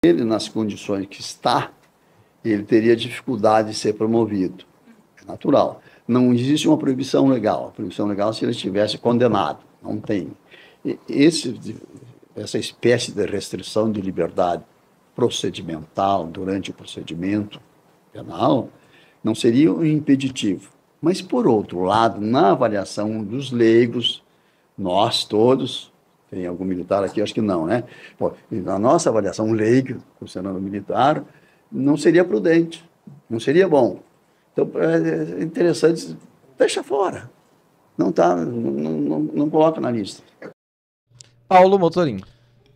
Ele, nas condições que está, ele teria dificuldade de ser promovido. É natural. Não existe uma proibição legal. A proibição legal é se ele estivesse condenado. Não tem. Essa espécie de restrição de liberdade procedimental durante o procedimento penal não seria um impeditivo. Mas, por outro lado, na avaliação dos leigos, nós todos, tem algum militar aqui? Acho que não, né? Pô, na nossa avaliação leiga, funcionando militar, não seria prudente, não seria bom. Então, é interessante, deixa fora. Não coloca na lista. Paulo Motorim.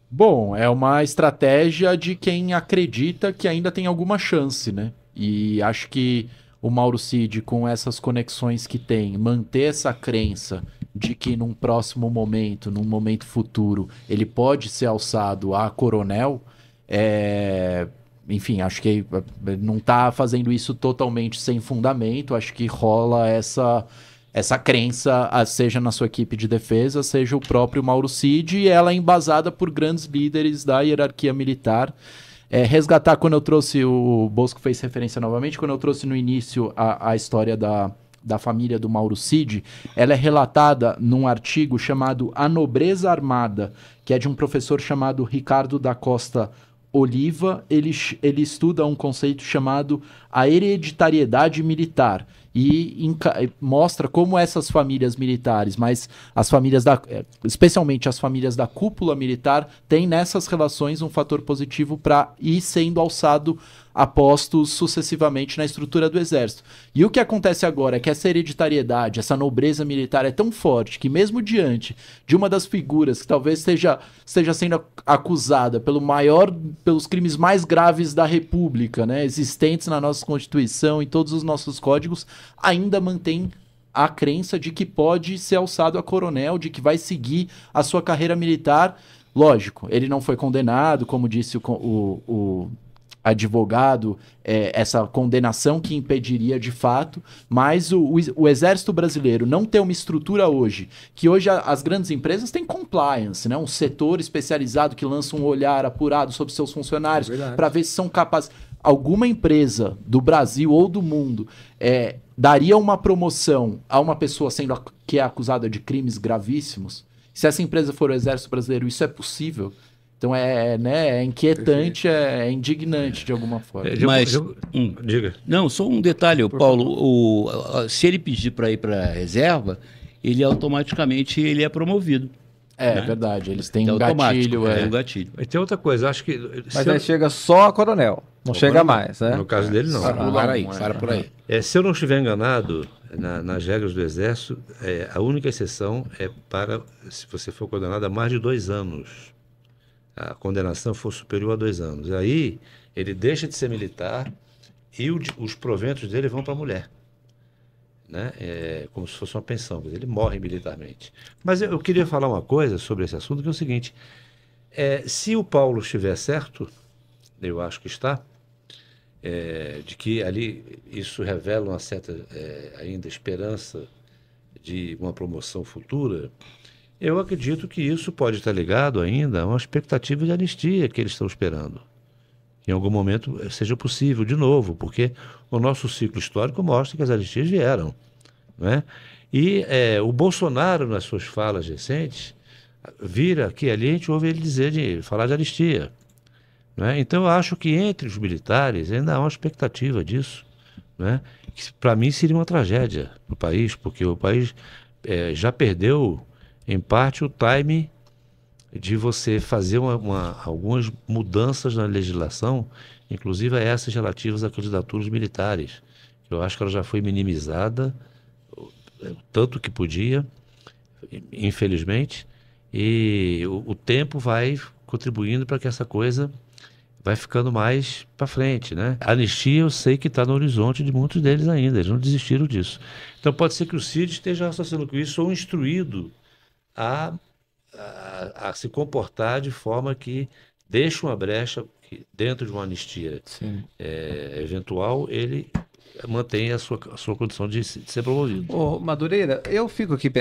Bom, é uma estratégia de quem acredita que ainda tem alguma chance, né? E acho que o Mauro Cid, com essas conexões que tem, manter essa crença de que num próximo momento, num momento futuro, ele pode ser alçado a coronel, enfim, acho que não tá fazendo isso totalmente sem fundamento, acho que rola essa crença, seja na sua equipe de defesa, seja o próprio Mauro Cid, e ela é embasada por grandes líderes da hierarquia militar. Resgatar, quando eu trouxe, o Bosco fez referência novamente, quando eu trouxe no início a história da família do Mauro Cid, ela é relatada num artigo chamado A Nobreza Armada, que é de um professor chamado Ricardo da Costa Oliva. Ele estuda um conceito chamado a hereditariedade militar e mostra como essas famílias militares, mas as famílias especialmente as famílias da cúpula militar, têm nessas relações um fator positivo para ir sendo alçado a postos sucessivamente na estrutura do exército. E o que acontece agora é que essa hereditariedade, essa nobreza militar é tão forte que mesmo diante de uma das figuras que talvez esteja sendo acusada pelos crimes mais graves da República, né, existentes na nossa Constituição e todos os nossos códigos, ainda mantém a crença de que pode ser alçado a coronel, de que vai seguir a sua carreira militar. Lógico, ele não foi condenado, como disse o advogado, essa condenação que impediria de fato, mas o Exército Brasileiro não tem uma estrutura hoje, que hoje as grandes empresas têm compliance, né? Um setor especializado que lança um olhar apurado sobre seus funcionários para ver se são capazes. Alguma empresa do Brasil ou do mundo daria uma promoção a uma pessoa que é acusada de crimes gravíssimos? Se essa empresa for o Exército Brasileiro, isso é possível? Então é inquietante, é indignante de alguma forma. Mas, diga. Não, só um detalhe, Paulo. Se ele pedir para ir para a reserva, ele automaticamente é promovido. É verdade, eles têm um gatilho. Um gatilho. Mas tem outra coisa, acho que... Mas aí chega só a coronel, não chega mais, né? No caso dele, não. Para por aí. Se eu não estiver enganado, nas regras do Exército, a única exceção é para, se você for condenado a mais de 2 anos. A condenação for superior a 2 anos. Aí ele deixa de ser militar e os proventos dele vão para a mulher, né? Como se fosse uma pensão. Ele morre militarmente. Mas eu queria falar uma coisa sobre esse assunto, que é o seguinte: se o Paulo estiver certo, eu acho que está, de que ali isso revela uma certa ainda esperança de uma promoção futura, eu acredito que isso pode estar ligado ainda a uma expectativa de anistia que eles estão esperando. Que em algum momento seja possível de novo, porque o nosso ciclo histórico mostra que as anistias vieram, né? E o Bolsonaro, nas suas falas recentes, vira aqui ali, a gente ouve ele falar de anistia, né? Então eu acho que entre os militares ainda há uma expectativa disso, né? Que para mim seria uma tragédia para o país, porque o país já perdeu em parte o time de você fazer algumas mudanças na legislação, inclusive essas relativas a candidaturas militares. Eu acho que ela já foi minimizada tanto que podia, infelizmente, e o tempo vai contribuindo para que essa coisa vai ficando mais para frente, né? A anistia eu sei que está no horizonte de muitos deles ainda, eles não desistiram disso. Então pode ser que o Cid esteja raciocinando com isso ou instruído a se comportar de forma que deixe uma brecha que, dentro de uma anistia eventual, ele mantém a sua condição de ser promovido. Ô, Madureira, eu fico aqui.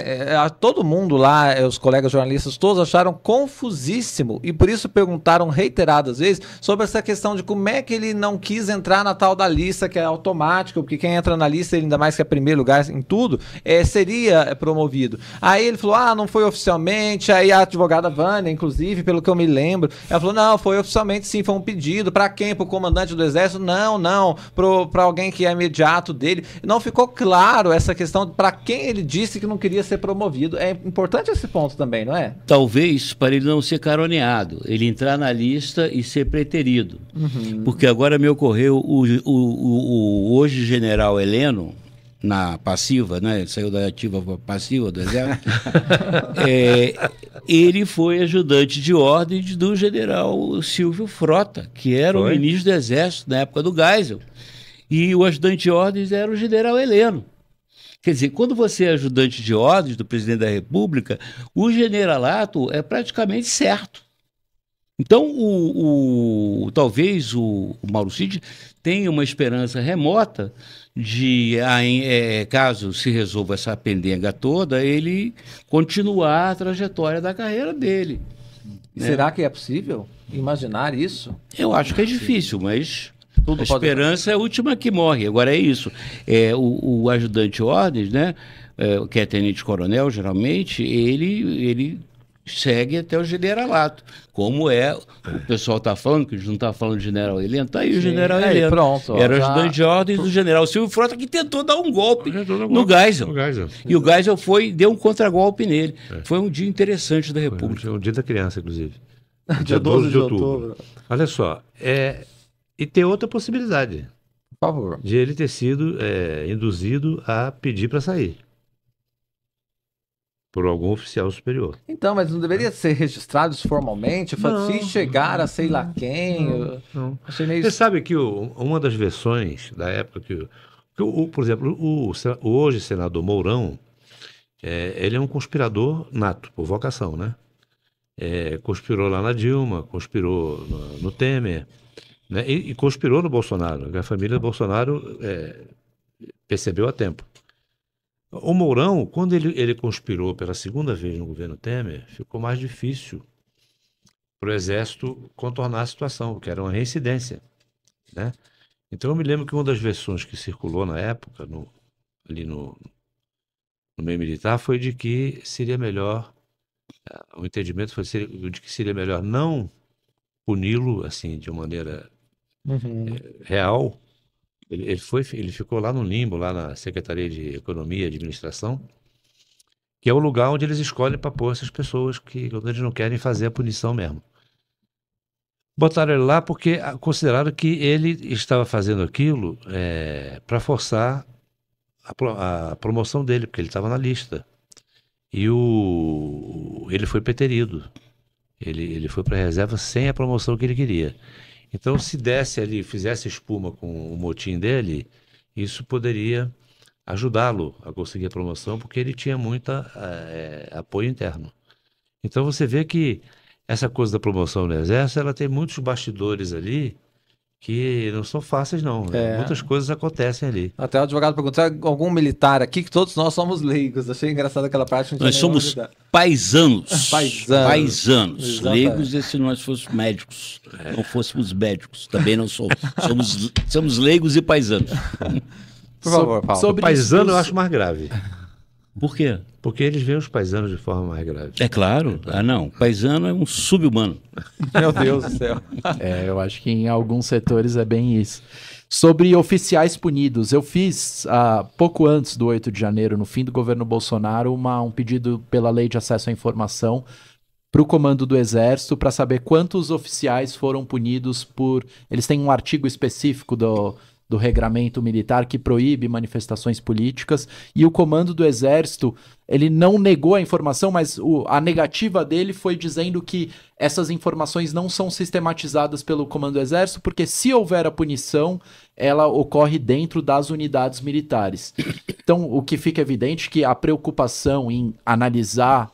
Todo mundo lá, os colegas jornalistas, todos acharam confusíssimo e por isso perguntaram reiteradas vezes sobre essa questão de como é que ele não quis entrar na tal da lista que é automática, porque quem entra na lista, ainda mais que é primeiro lugar em tudo, seria promovido. Aí ele falou, não foi oficialmente. Aí a advogada Vânia, inclusive, pelo que eu me lembro, ela falou, não, foi oficialmente sim, foi um pedido. Para quem? Para o comandante do Exército? Não, para alguém que é imediato dele. Não ficou claro essa questão para quem ele disse que não queria ser promovido. É importante esse ponto também, não é? Talvez para ele não ser caroneado, ele entrar na lista e ser preterido. Porque agora me ocorreu o hoje general Heleno, na passiva, né? Ele saiu da ativa para passiva do Exército. Ele foi ajudante de ordens do general Silvio Frota, que era o ministro do Exército na época do Geisel. E o ajudante de ordens era o general Heleno. Quer dizer, quando você é ajudante de ordens do presidente da República, o generalato é praticamente certo. Então, talvez o Mauro Cid tenha uma esperança remota de, caso se resolva essa pendenga toda, ele continuar a trajetória da carreira dele. Né? Será que é possível imaginar isso? Eu acho que é difícil, mas a esperança é a última que morre. Agora é isso. O ajudante de ordens, né, que é tenente-coronel, geralmente, ele segue até o generalato. Como o pessoal está falando, que a gente não está falando de general Heleno, está aí o general Heleno. Pronto, era ajudante de ordens do general Silvio Frota, que tentou dar um golpe no Geisel. E o Geisel deu um contragolpe nele. Foi um dia interessante da República. Foi um dia da criança, inclusive. Dia 12 de outubro. Olha só, e tem outra possibilidade. Por favor. De ele ter sido induzido a pedir para sair. Por algum oficial superior. Então, mas não deveria ser registrado formalmente? Se chegar a sei lá quem... Não. Achei meio... Você sabe que uma das versões da época por exemplo, o hoje senador Mourão, ele é um conspirador nato, por vocação, né? Conspirou lá na Dilma, conspirou no Temer, né? E conspirou no Bolsonaro. A família do Bolsonaro percebeu a tempo. O Mourão, quando ele conspirou pela segunda vez no governo Temer, ficou mais difícil para o Exército contornar a situação, que era uma reincidência, né? Então eu me lembro que uma das versões que circulou na época, ali no meio militar, foi de que seria melhor, o entendimento foi de que seria melhor não puni-lo assim, de uma maneira real. Ele ficou lá no limbo, lá na Secretaria de Economia e Administração, que é o lugar onde eles escolhem para pôr essas pessoas quando eles não querem fazer a punição mesmo. Botaram ele lá porque consideraram que ele estava fazendo aquilo para forçar a promoção dele, porque ele estava na lista. E ele foi preterido. Ele foi para a reserva sem a promoção que ele queria. Então, se desse ali, fizesse espuma com o motim dele, isso poderia ajudá-lo a conseguir a promoção, porque ele tinha muito apoio interno. Então, você vê que essa coisa da promoção no Exército, ela tem muitos bastidores ali que não são fáceis, não. Muitas coisas acontecem ali. Até o advogado perguntou, algum militar aqui, que todos nós somos leigos. Achei engraçado aquela parte. Nós somos paisanos. Paisanos. Leigos é se nós fôssemos médicos. Não fôssemos médicos. Também não somos. Somos leigos e paisanos. Por favor, Paulo. Sobre paisano eu acho mais grave. Por quê? Porque eles veem os paisanos de forma mais grave. É claro. Não. Paisano é um sub-humano. Meu Deus do céu. Eu acho que em alguns setores é bem isso. Sobre oficiais punidos, eu fiz, pouco antes do 8 de janeiro, no fim do governo Bolsonaro, um pedido pela Lei de Acesso à Informação para o Comando do Exército para saber quantos oficiais foram punidos por... Eles têm um artigo específico do regramento militar que proíbe manifestações políticas, e o Comando do Exército, ele não negou a informação, mas a negativa dele foi dizendo que essas informações não são sistematizadas pelo Comando do Exército, porque se houver a punição, ela ocorre dentro das unidades militares. Então, o que fica evidente é que a preocupação em analisar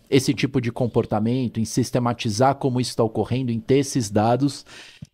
esse tipo de comportamento, em sistematizar como isso está ocorrendo, em ter esses dados,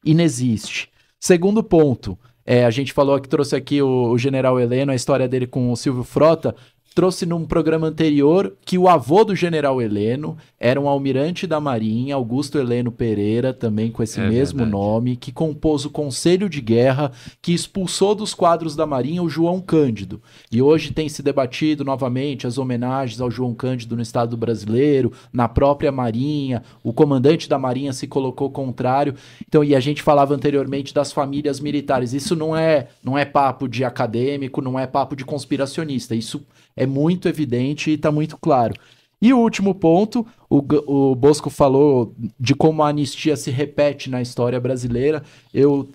inexiste. Segundo ponto, A gente falou que trouxe aqui o general Heleno, a história dele com o Silvio Frota. Trouxe num programa anterior que o avô do general Heleno era um almirante da Marinha, Augusto Heleno Pereira, também com esse mesmo verdade. nome, que compôs o Conselho de Guerra, que expulsou dos quadros da Marinha o João Cândido. E hoje tem se debatido novamente as homenagens ao João Cândido no Estado brasileiro, na própria Marinha. O comandante da Marinha se colocou contrário. Então, e a gente falava anteriormente das famílias militares. Isso não é papo de acadêmico, não é papo de conspiracionista. Isso é muito evidente e está muito claro. E o último ponto, o Bosco falou de como a anistia se repete na história brasileira. Eu,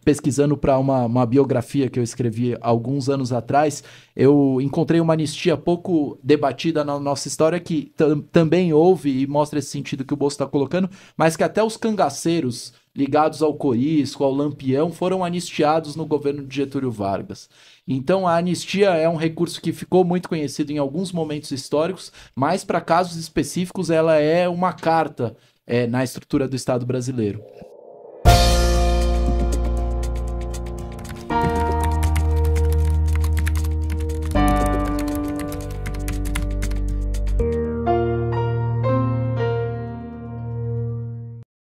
pesquisando para uma biografia que eu escrevi alguns anos atrás, eu encontrei uma anistia pouco debatida na nossa história, que também houve e mostra esse sentido que o Bosco está colocando, mas que até os cangaceiros ligados ao Corisco, ao Lampião, foram anistiados no governo de Getúlio Vargas. Então a anistia é um recurso que ficou muito conhecido em alguns momentos históricos, mas para casos específicos ela é uma carta na estrutura do Estado brasileiro.